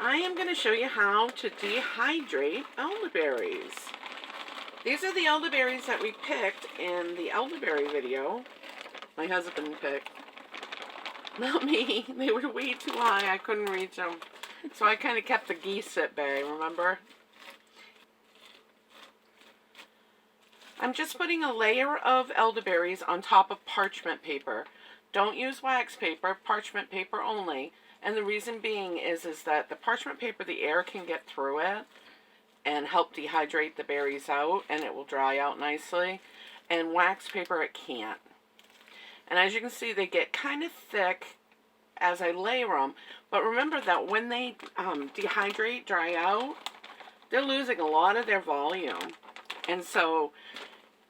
I am going to show you how to dehydrate elderberries. These are the elderberries that we picked in the elderberry video. My husband picked. Not me. They were way too high. I couldn't reach them. So I kind of kept the geese at bay, remember? I'm just putting a layer of elderberries on top of parchment paper. Don't use wax paper, parchment paper only. And the reason being is that the parchment paper, the air can get through it and help dehydrate the berries out, and it will dry out nicely. And wax paper, it can't. And as you can see, they get kind of thick as I layer them. But remember that when they dehydrate, dry out, they're losing a lot of their volume. And so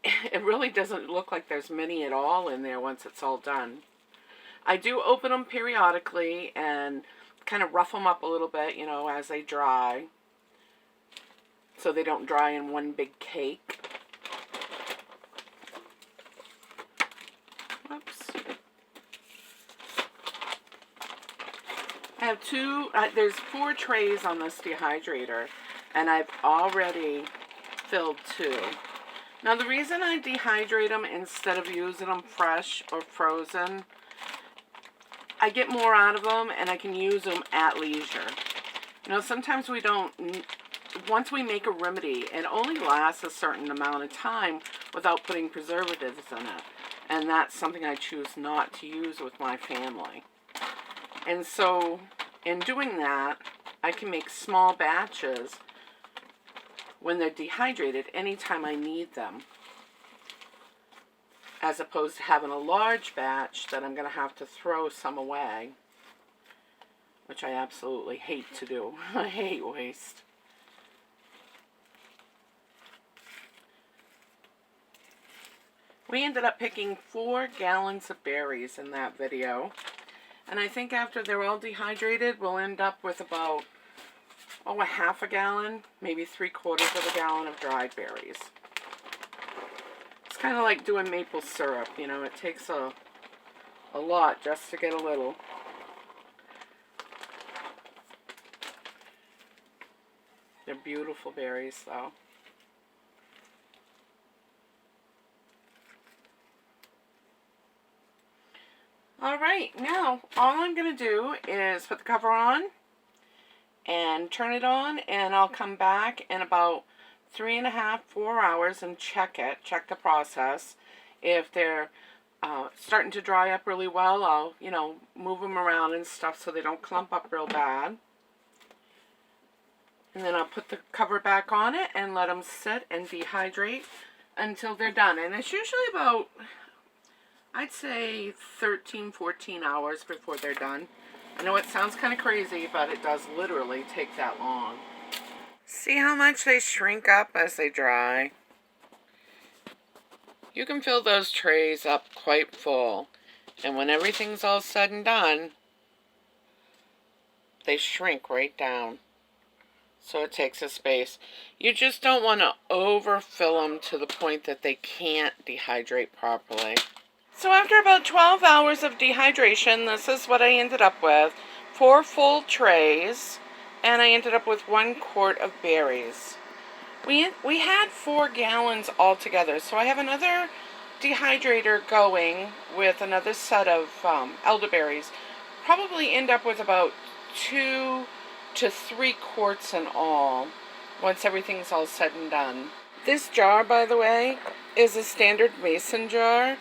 it really doesn't look like there's many at all in there once it's all done. I do open them periodically and kind of rough them up a little bit, you know, as they dry, so they don't dry in one big cake. Whoops. I have there's 4 trays on this dehydrator, and I've already filled 2. Now the reason I dehydrate them instead of using them fresh or frozen, I get more out of them and I can use them at leisure. You know, sometimes we don't, once we make a remedy, it only lasts a certain amount of time without putting preservatives in it. And that's something I choose not to use with my family. And so, in doing that, I can make small batches when they're dehydrated anytime I need them, as opposed to having a large batch that I'm going to have to throw some away, which I absolutely hate to do. I hate waste. We ended up picking 4 gallons of berries in that video, and I think after they're all dehydrated, we'll end up with about, a half a gallon, maybe 3/4 of a gallon of dried berries. It's kind of like doing maple syrup, you know, it takes a lot just to get a little. They're beautiful berries, though. Alright, now all I'm going to do is put the cover on and turn it on, and I'll come back in about 3.5, 4 hours and check the process. If they're starting to dry up really well, I'll, you know, move them around and stuff so they don't clump up real bad. And then I'll put the cover back on it and let them sit and dehydrate until they're done. And it's usually about, I'd say 13, 14 hours before they're done. I know it sounds kind of crazy, but it does literally take that long. See how much they shrink up as they dry? You can fill those trays up quite full, and when everything's all said and done, they shrink right down. So it takes a space. You just don't want to overfill them to the point that they can't dehydrate properly. So after about 12 hours of dehydration, this is what I ended up with. 4 full trays, and I ended up with 1 quart of berries. We had 4 gallons altogether, so I have another dehydrator going with another set of elderberries. Probably end up with about 2 to 3 quarts in all, once everything's all said and done. This jar, by the way, is a standard mason jar,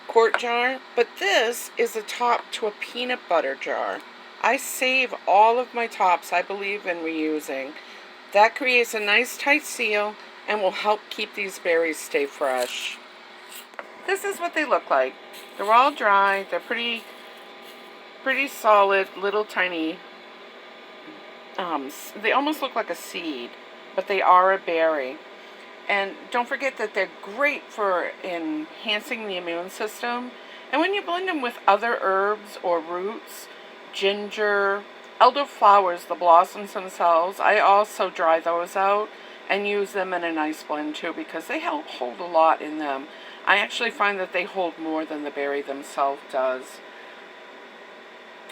quart jar, but this is a top to a peanut butter jar. I save all of my tops, I believe in reusing. That creates a nice tight seal and will help keep these berries stay fresh. This is what they look like. They're all dry, they're pretty solid, little tiny, they almost look like a seed, but they are a berry. And don't forget that they're great for enhancing the immune system. And when you blend them with other herbs or roots, ginger, elderflowers, the blossoms themselves, I also dry those out and use them in a nice blend too, because they help hold a lot in them. I actually find that they hold more than the berry themselves does.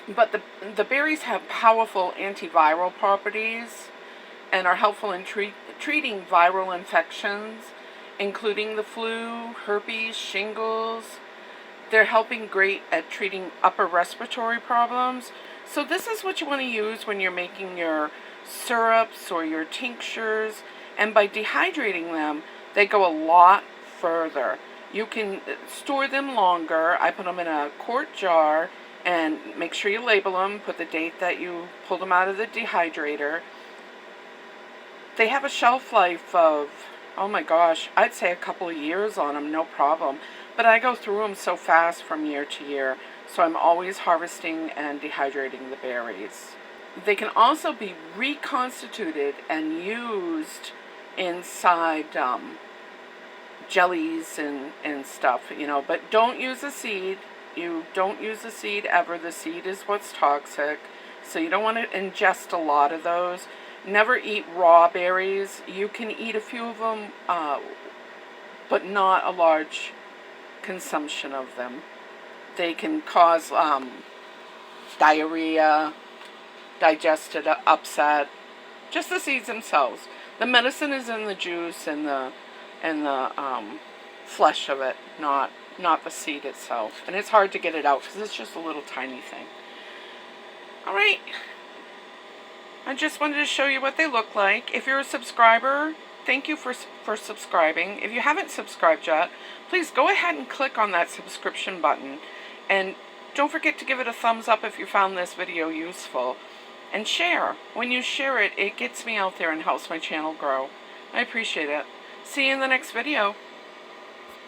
But the berries have powerful antiviral properties and are helpful in treating viral infections, including the flu, herpes, shingles. They're helping great at treating upper respiratory problems. So this is what you want to use when you're making your syrups or your tinctures. And by dehydrating them, they go a lot further. You can store them longer. I put them in a quart jar, and make sure you label them. Put the date that you pulled them out of the dehydrator. They have a shelf life of, oh my gosh, I'd say a couple of years on them, no problem. But I go through them so fast from year to year, so I'm always harvesting and dehydrating the berries. They can also be reconstituted and used inside jellies and stuff, you know, but don't use a seed. You don't use the seed ever. The seed is what's toxic, so you don't want to ingest a lot of those. Never eat raw berries. You can eat a few of them, but not a large consumption of them. They can cause diarrhea, digestive upset. Just the seeds themselves. The medicine is in the juice and the flesh of it, not the seed itself. And it's hard to get it out because it's just a little tiny thing. All right. I just wanted to show you what they look like. If you're a subscriber, thank you for subscribing. If you haven't subscribed yet, please go ahead and click on that subscription button. And don't forget to give it a thumbs up if you found this video useful. And share. When you share it, it gets me out there and helps my channel grow. I appreciate it. See you in the next video.